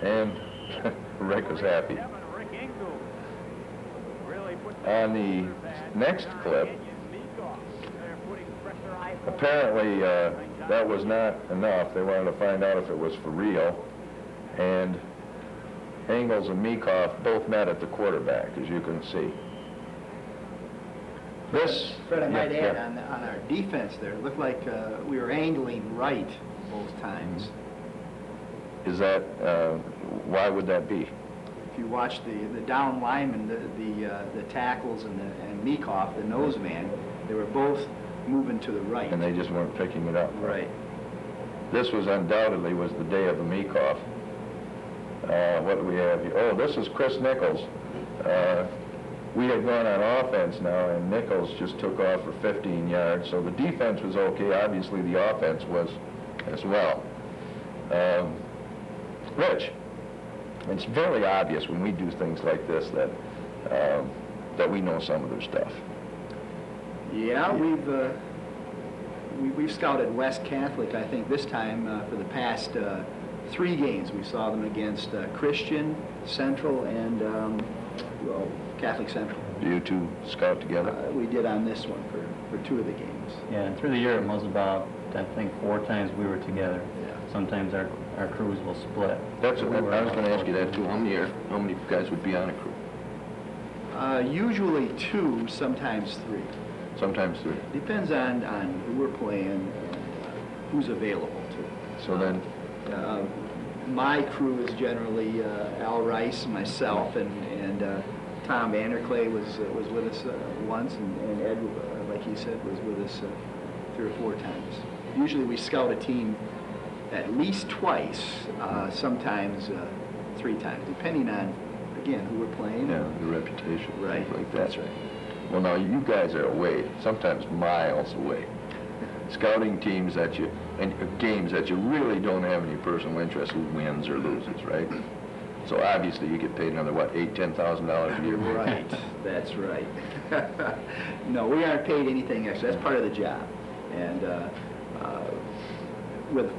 And Rick was happy. On the next clip, apparently that was not enough. They wanted to find out if it was for real. And Engels and Meekoff both met at the quarterback, as you can see. This, Fred, I might add, on our defense there, it looked like we were angling right both times. Is that, why would that be? If you watch the down linemen, the tackles and Meekoff, the nose man, they were both moving to the right. And they just weren't picking it up. Right. This was undoubtedly was the day of the Meekoff. What do we have here? Oh, this is Chris Nichols. We had gone on offense now, and Nichols just took off for 15 yards. So the defense was okay. Obviously, the offense was as well. Rich, it's very obvious when we do things like this that we know some of their stuff. Yeah, we've scouted West Catholic, I think, this time for the past 3 games. We saw them against Christian, Central, and Catholic Central. Do you two scout together? We did on this one for 2 of the games. Yeah, and through the year it was about, I think, 4 times we were together. Yeah. Sometimes our crews will split. That's what I was going to ask you that too. How many guys would be on a crew? Usually 2, sometimes 3. Sometimes 3. Depends on who we're playing and who's available to. So then, my crew is generally Al Rice, myself, and Tom Vanderclay was with us once, and Ed, like he said, was with us 3 or 4 times. Usually we scout a team at least twice, sometimes 3 times, depending on, again, who we're playing. yeah, the reputation. Right, Like that. that's right. Well, now you guys are away, sometimes miles away. Scouting teams and games that you really don't have any personal interest who wins or loses, right? So obviously you get paid another, what, $8,000-$10,000 a year? Right, that's right. No, we aren't paid anything extra. That's part of the job. And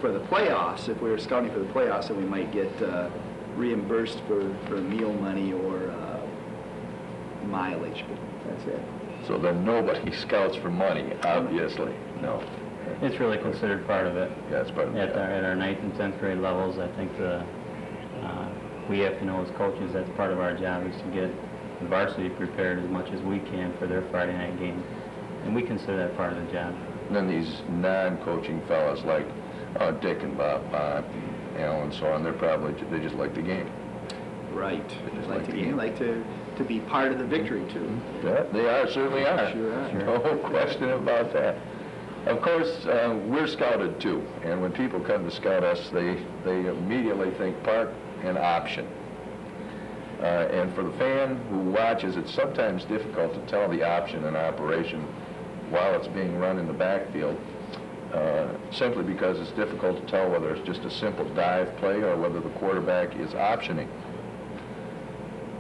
for the playoffs, if we were scouting for the playoffs, then we might get reimbursed for meal money or mileage, but that's it. So then nobody scouts for money, obviously. No. It's really considered part of it. Yeah, it's part of the At job. our 9th and 10th grade levels, I think we have to know as coaches that's part of our job is to get the varsity prepared as much as we can for their Friday night game. And we consider that part of the job. And then these non-coaching fellas like Dick and Bob, and Al and so on, they just like the game. Right. They just Like the game, like to be part of the victory, too. Yeah, they are, certainly are. Sure are. No question about that. Of course, we're scouted too, and when people come to scout us, they immediately think park and option. And for the fan who watches, it's sometimes difficult to tell the option in operation while it's being run in the backfield, simply because it's difficult to tell whether it's just a simple dive play or whether the quarterback is optioning.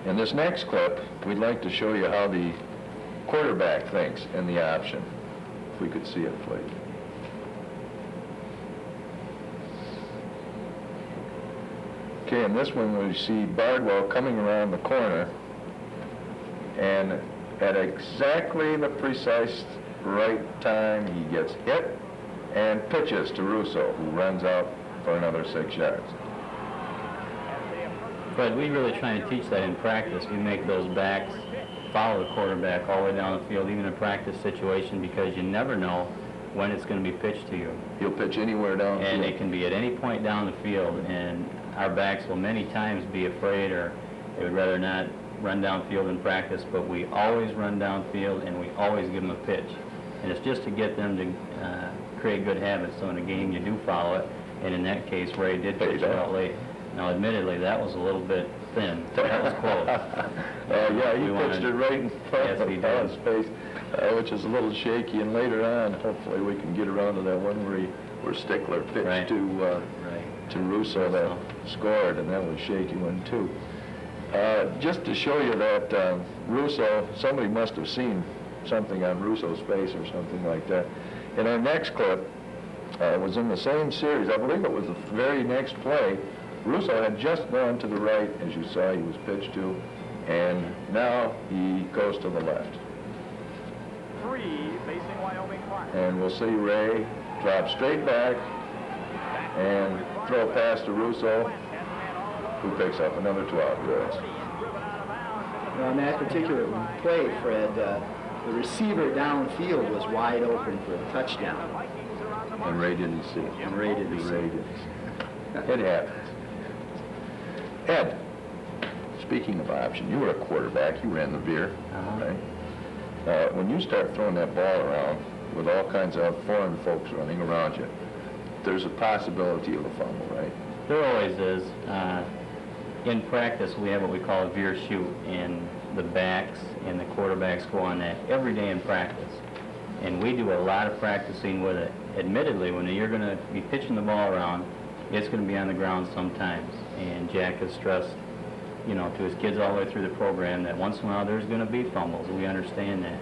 In this next clip, we'd like to show you how the quarterback thinks in the option. If we could see it, please. Okay, in this one we see Bardwell coming around the corner, and at exactly the precise right time he gets hit and pitches to Russo, who runs out for another 6 yards. But we really try to teach that in practice. We make those backs follow the quarterback all the way down the field, even in a practice situation, because you never know when it's going to be pitched to you. He'll pitch anywhere down the And field. it can be at any point down the field, and our backs will many times be afraid, or they would rather not run downfield in practice, but we always run downfield and we always give them a pitch. And it's just to get them to create good habits, so in a game you do follow it, and in that case Ray did pitch out late. Now admittedly that was a little bit thin, that was close. Yeah, he pitched it right in front Yes, of he did. Alan's face, which is a little shaky, and later on, hopefully we can get around to that one where Stickler pitched Right. to Russo that scored, and that was a shaky one too. Just to show you that Russo, somebody must have seen something on Russo's face or something like that. In our next clip, it was in the same series, I believe it was the very next play, Russo had just gone to the right, as you saw he was pitched to, and now he goes to the left. 3, facing Wyoming Park. And we'll see Ray drop straight back and throw a pass to Russo, who picks up another 12 yards. On that particular play, Fred, the receiver downfield was wide open for a touchdown. And Ray didn't see it. And Ray didn't see it. It happens. Ed, speaking of option, you were a quarterback. You ran the veer, right? When you start throwing that ball around with all kinds of foreign folks running around you, there's a possibility of a fumble, right? There always is. In practice, we have what we call a veer shoot, and the backs and the quarterbacks go on that every day in practice. And we do a lot of practicing with it. Admittedly, when you're going to be pitching the ball around, it's going to be on the ground sometimes. And Jack has stressed, you know, to his kids all the way through the program that once in a while there's going to be fumbles. We understand that.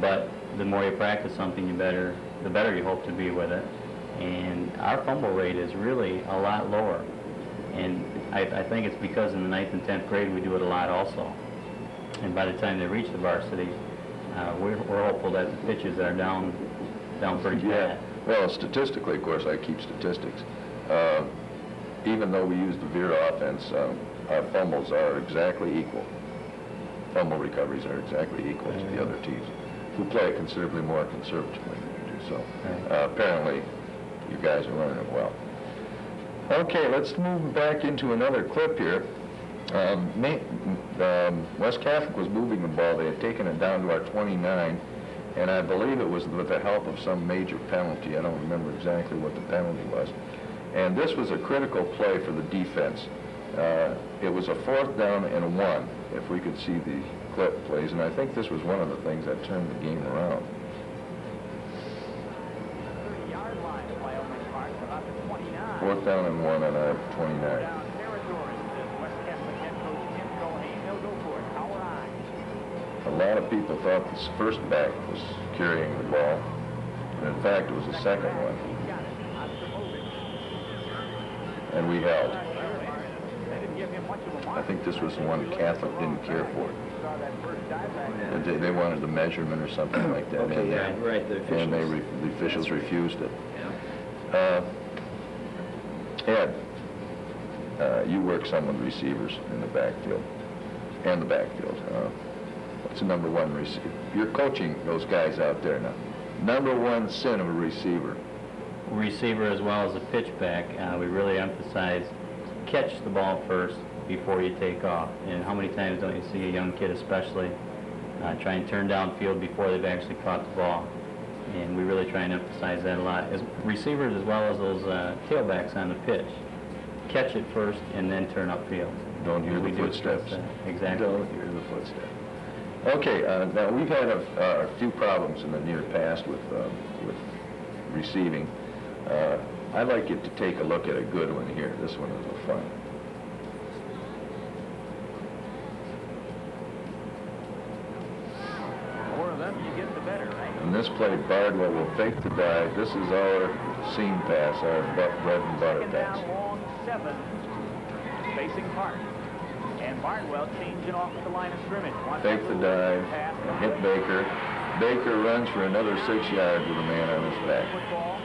But the more you practice something, the better you hope to be with it. And our fumble rate is really a lot lower. And I think it's because in the 9th and 10th grade we do it a lot also. And by the time they reach the varsity, we're hopeful that the pitches are down pretty bad. Well, statistically, of course, I keep statistics. Even though we use the veer offense, our fumbles are exactly equal. Fumble recoveries are exactly equal to the other teams, who play it considerably more conservatively than we do. So apparently, you guys are running it well. Okay, let's move back into another clip here. West Catholic was moving the ball. They had taken it down to our 29, and I believe it was with the help of some major penalty. I don't remember exactly what the penalty was. And this was a critical play for the defense. It was a 4th down and 1, if we could see the clip, please. And I think this was one of the things that turned the game around. 30-yard line at Wyoming Park, about the 29. 4th down and 1 on our 29. Down territory, says West Catholic head coach Tim Colhane. They'll go for it. Power eye. A lot of people thought this first back was carrying the ball. And in fact, it was the second one. He got it. And we held. They didn't give him much of a mark. I think this was the one Catholic didn't care for. Saw that first dive back. They wanted the measurement or something like that. Okay, and, yeah, right, the officials. And the officials refused it. Yeah. Ed, you work some with receivers in the backfield. And the backfield. What's the number one receiver? You're coaching those guys out there now. Number one sin of a receiver. Receiver as well as a pitchback, we really emphasize catch the ball first before you take off. And how many times don't you see a young kid especially try and turn downfield before they've actually caught the ball? And we really try and emphasize that a lot. As receivers as well as those tailbacks on the pitch, catch it first and then turn upfield. Don't hear We the do footsteps. stress that. Exactly. Don't hear the footsteps. Okay, now we've had a few problems in the near past with receiving. I'd like you to take a look at a good one here. This one is a fun. The more of them you get, the better, right? In this play, Bardwell will fake the dive. This is our seam pass, our bread and butter Second pass. down, long 7, facing Park. And Bardwell changing off at the line of scrimmage. Fake the dive and hit Baker. Baker runs for another 6 yards with a man on his back. Football.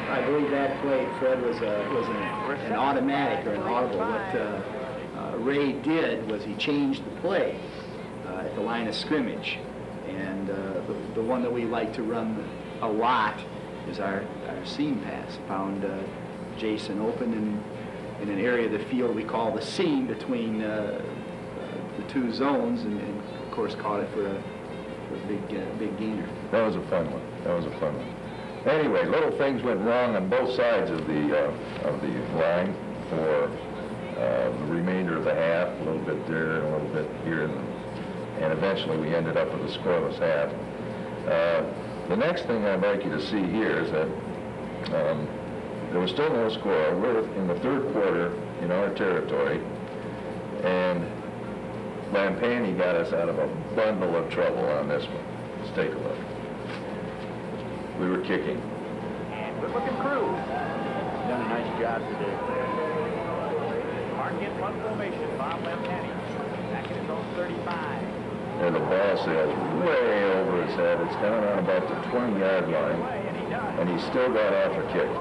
I believe that play, Fred, was an automatic or an audible. What Ray did was he changed the play at the line of scrimmage. And the one that we like to run a lot is our seam pass. Found Jason open in an area of the field we call the seam between the two zones, and of course caught it for a big gainer. That was a fun one. That was a fun one. Anyway, little things went wrong on both sides of the line for the remainder of the half. A little bit there, and a little bit here, and eventually we ended up with a scoreless half. The next thing I'd like you to see here is that there was still no score. We're in the third quarter in our territory, and Lampani got us out of a bundle of trouble on this one. Let's take a look. We were kicking. And good-looking crew. Done a nice job today. in punt formation. Bob left-handed. Back in his own 35. And the ball sails way over his head. It's down on about the 20-yard line, and he still got off a kick.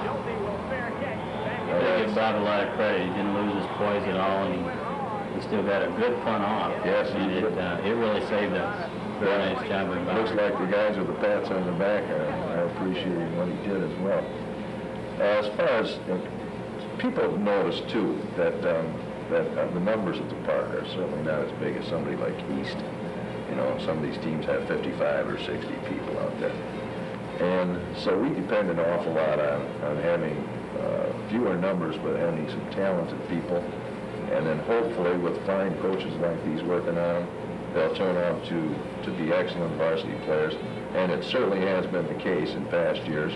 Schulte will fair catch. Back in I give Bob a lot of credit. He didn't lose his poise at all, and he still got a good punt off. Yes, he and did. it really saved us. Very nice job by Bob. Looks like the guys with the pats on the back are appreciating what he did as well. As far as people have noticed too that the numbers at the park are certainly not as big as somebody like East. You know, some of these teams have 55 or 60 people out there. And so we depend an awful lot on having fewer numbers, but having some talented people. And then hopefully with fine coaches like these working on them, they'll turn out to be excellent varsity players. And it certainly has been the case in past years.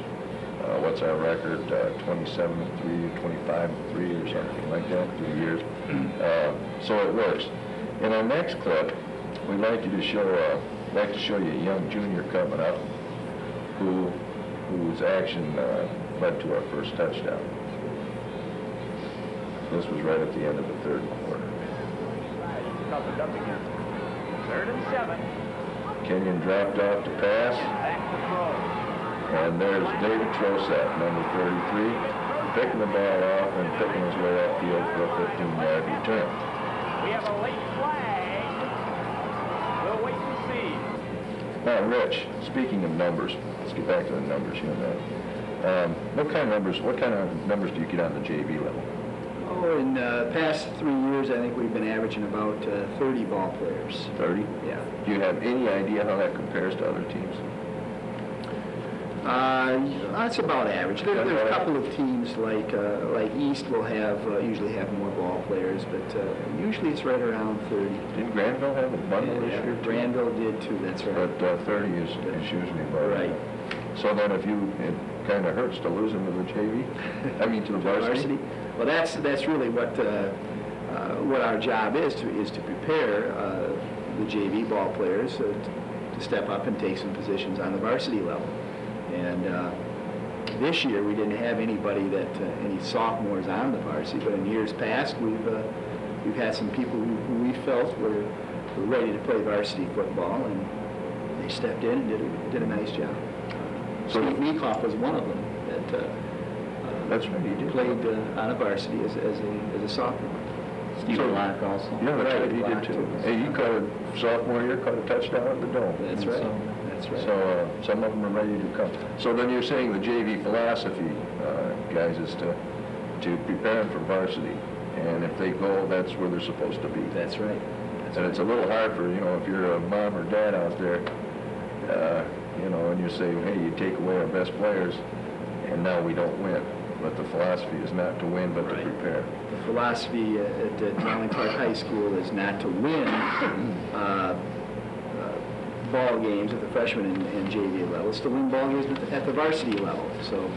What's our record? 27-3, 25-3 or something like that through the years. So it works. In our next clip, we'd like to show you a young junior coming up whose action led to our first touchdown. This was right at the end of the third quarter. Covered up again. 3rd and 7. Kenyon dropped off to pass. Back to throw. And there's David Trosat, number 33, picking the ball off and picking his way upfield for a 15-yard return. We have a late flag. We'll wait and see. Now, Rich, speaking of numbers, let's get back to the numbers here now. What kind of numbers do you get on the JV level? Oh, in the past 3 years, I think we've been averaging about 30 ball players. 30? Yeah. Do you have any idea how that compares to other teams? That's about average. There's a couple of teams like East will usually have more ball players, but usually it's right around 30. Didn't Granville have a bundle this year, too? Granville did too. That's right. But 30 is usually about Right. So then it kind of hurts to lose them to the JV? I mean, to the varsity? Well, that's really what our job is to prepare the JV ball players to step up and take some positions on the varsity level. And this year we didn't have anybody any sophomores on the varsity, but in years past we've had some people who we felt were ready to play varsity football, and they stepped in and did a nice job. So Steve Meekoff was one of them that that's right, he did. played on a varsity as a sophomore. Steve Black also. Yeah, that's right, he Black did too. too. Hey, you caught a sophomore year, caught a touchdown at the Dome. That's right. That's right. So some of them are ready to come. So then you're saying the JV philosophy, guys, is to prepare them for varsity. And if they go, that's where they're supposed to be. That's right. And it's a little hard for, if you're a mom or dad out there, and you say, hey, you take away our best players, and now we don't win. But the philosophy is not to win, but to prepare. The philosophy at Dowling Clark High School is not to win ball games at the freshman and JV level. It's to win ball games at the varsity level. So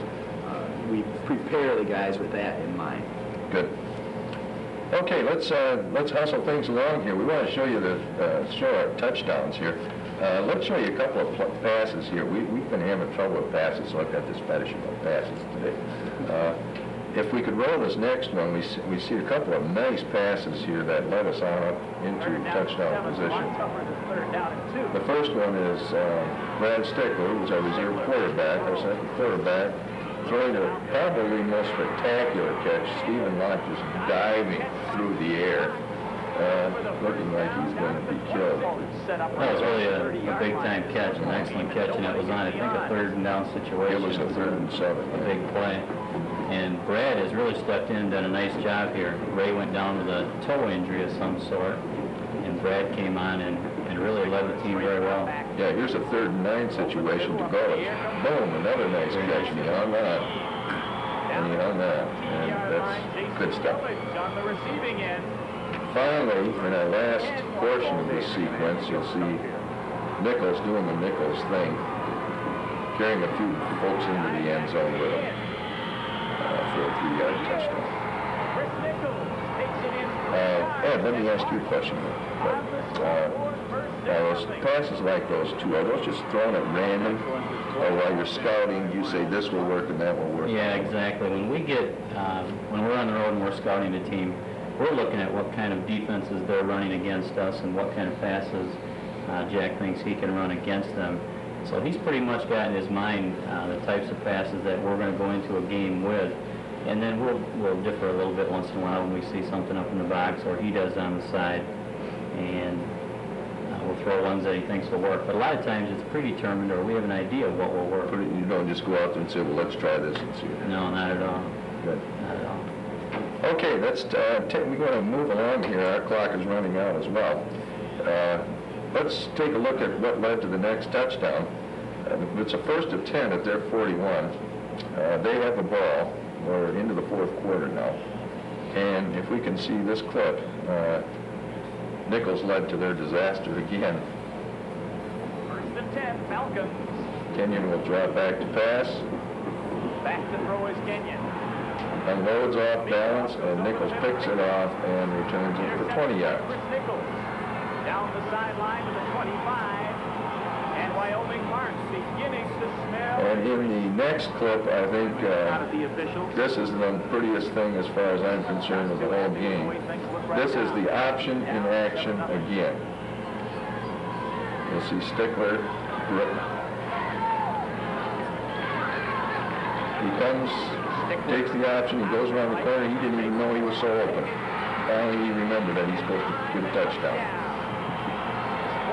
we prepare the guys with that in mind. Good. Okay, let's hustle things along here. We want to show you show our touchdowns here. Let's show you a couple of passes here. We've been having trouble with passes, so I've got this fetish about passes today. If we could roll this next one, we see a couple of nice passes here that led us out into touchdown position. The first one is Brad Stickler, who's our reserve quarterback, our second quarterback, throwing a probably most spectacular catch. Stephen Locke just diving through the air, looking like he's going to be killed. That was really a big-time catch, an excellent catch, and it was on, I think, a 3rd and down situation. It was a 3rd and 7. A big play. And Brad has really stepped in and done a nice job here. Ray went down with a toe injury of some sort, and Brad came on and really led the team very well. Yeah, here's a 3rd and 9 situation to go. Boom, another nice catch, and he hung on. And that's good stuff. On the receiving end. Finally, in our last portion of this sequence, you'll see Nichols doing the Nichols thing, carrying a few folks into the end zone with him for a 3-yard touchdown. Chris Nichols takes it in. Ed, let me ask you a question. Now, those passes like those two, are those just thrown at random? Or while you're scouting, you say this will work and that will work? Yeah, exactly. When we get, when we're on the road and we're scouting the team, we're looking at what kind of defenses they're running against us and what kind of passes Jack thinks he can run against them. So he's pretty much got in his mind the types of passes that we're going to go into a game with. And then we'll differ a little bit once in a while when we see something up in the box or he does on the side. And we'll throw ones that he thinks will work. But a lot of times it's predetermined or we have an idea of what will work. You don't just go out there and say, well, let's try this and see. No, not at all. Good. Not at all. Okay, we're going to move along here. Our clock is running out as well. Let's take a look at what led to the next touchdown. It's a first of 10 at their 41. They have the ball. We're into the fourth quarter now. And if we can see this clip, Nichols led to their disaster again. First and 10, Falcons. Kenyon will drop back to pass. Back to throw is Kenyon. Unloads off balance, and Nichols picks it off and returns it for 20 yards. Chris Nichols down the sideline to the 25. And Wyoming Park beginning to smell. And in the next clip, I think Out of the officials. this is the prettiest thing as far as I'm concerned of the whole game. This is the option in action again. You'll see Stickler. He comes, takes the option, he goes around the corner, he didn't even know he was so open. Finally he remembered that he's supposed to get a touchdown.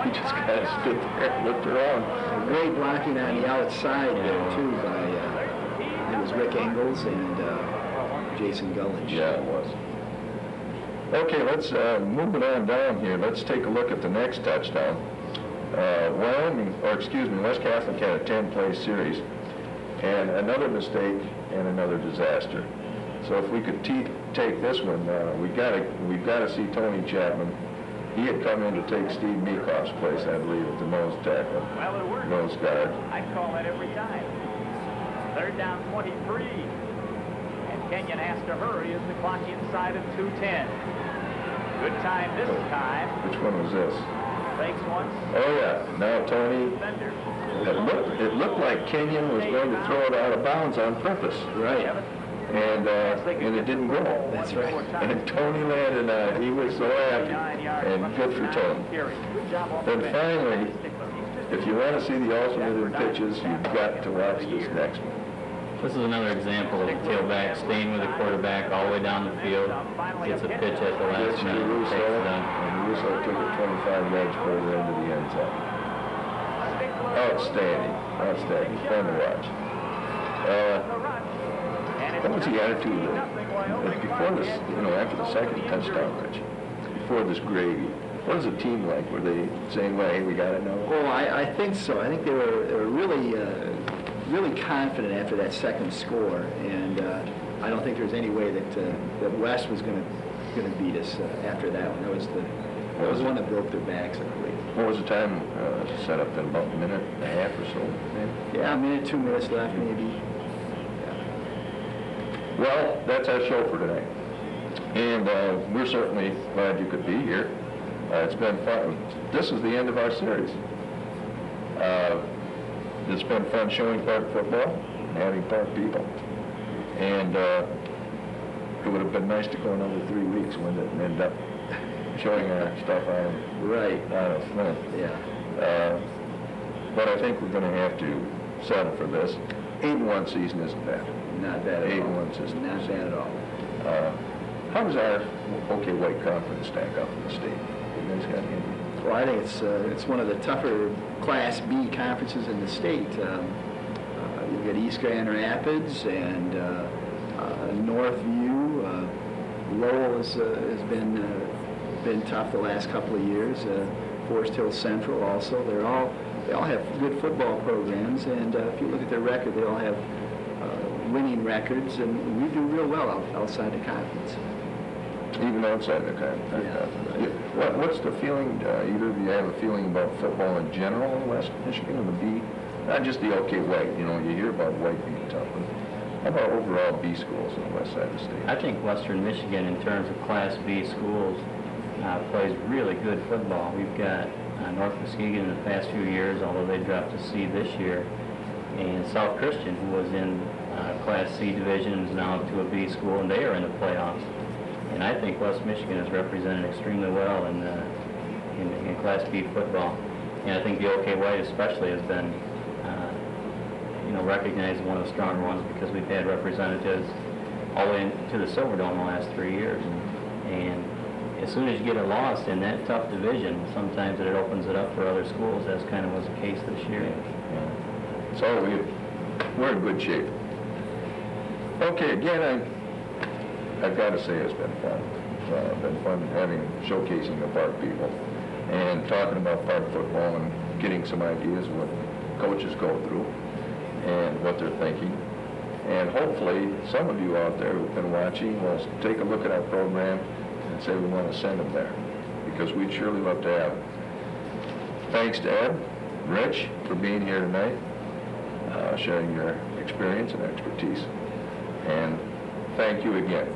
He just kind of stood there and looked around. Great blocking on the outside there, too, by, it was Rick Engels and Jason Gullich. Yeah, it was. Okay, let's move it on down here. Let's take a look at the next touchdown. West Catholic had a 10-play series, and another mistake and another disaster. So if we could take this one, we've got to see Tony Chapman. He had come in to take Steve Meekoff's place, I believe, at the nose tackle, Well, it worked. nose guard. I call that every time. Third down 23. And Kenyon has to hurry as the clock inside of 2:10. Good time this time. Which one was this? Fakes once. Oh yeah, now Tony. Vander. It looked like Kenyon was going to throw it out of bounds on purpose. Right. And it didn't go. That's right. And Tony landed on it. He was so happy. And good for Tony. Then finally, if you want to see the ultimate in pitches, you've got to watch this next one. This is another example of the tailback staying with the quarterback all the way down the field. Gets a pitch at the last Pitch to minute. Russo, Takes it down. and Russo took it 25 yards further into the end zone. Outstanding. Outstanding. Fun to watch. What was the attitude before this, after the second touchdown, Rich? Before this gravy, what is the team like? Were they saying, well, hey, we got it now? Oh, I think so. I think they were really confident after that second score, and I don't think there was any way that West was going to beat us after that one. That was the one that broke their backs, I believe. What was the time set up then? About a minute and a half or so? Maybe? Yeah, a minute, 2 minutes left, maybe. Well, that's our show for tonight. And we're certainly glad you could be here. It's been fun. This is the end of our series. It's been fun showing Park football and having Park people. And it would have been nice to go another 3 weeks, wouldn't it, and end up showing our stuff on a film. Yeah. But I think we're going to have to settle for this. 8-1 season isn't bad. Not bad at all. 8-1 season. Not bad at all. How does our OK White Conference stack up in the state? You guys got any? Well, I think it's one of the tougher Class B conferences in the state. You've got East Grand Rapids and Northview. Lowell has been tough the last couple of years. Forest Hill Central also. They all have good football programs, and if you look at their record, they all have winning records, and we do real well outside the conference. Even outside the conference? Yeah. What's the feeling, either of you have a feeling about football in general in West Michigan and the B? Not just the OK White, you hear about White being tough, but how about overall B schools on the west side of the state? I think Western Michigan, in terms of Class B schools, plays really good football. We've got North Muskegon in the past few years, although they dropped to C this year. And South Christian, who was in Class C division, is now up to a B school, and they are in the playoffs. And I think West Michigan is represented extremely well in Class B football. And I think the OK White especially has been, recognized as one of the stronger ones because we've had representatives all the way to the Silverdome the last 3 years. And as soon as you get a loss in that tough division, sometimes it opens it up for other schools. That's kind of was the case this year. Yeah. So we're in good shape. Okay, again, I've got to say it's been fun. Been fun showcasing the Park people and talking about Park football and getting some ideas of what coaches go through and what they're thinking. And hopefully some of you out there who've been watching will take a look at our program and say we want to send them there, because we'd surely love to have them. Thanks to Ed, Rich, for being here tonight, sharing your experience and expertise. And thank you again.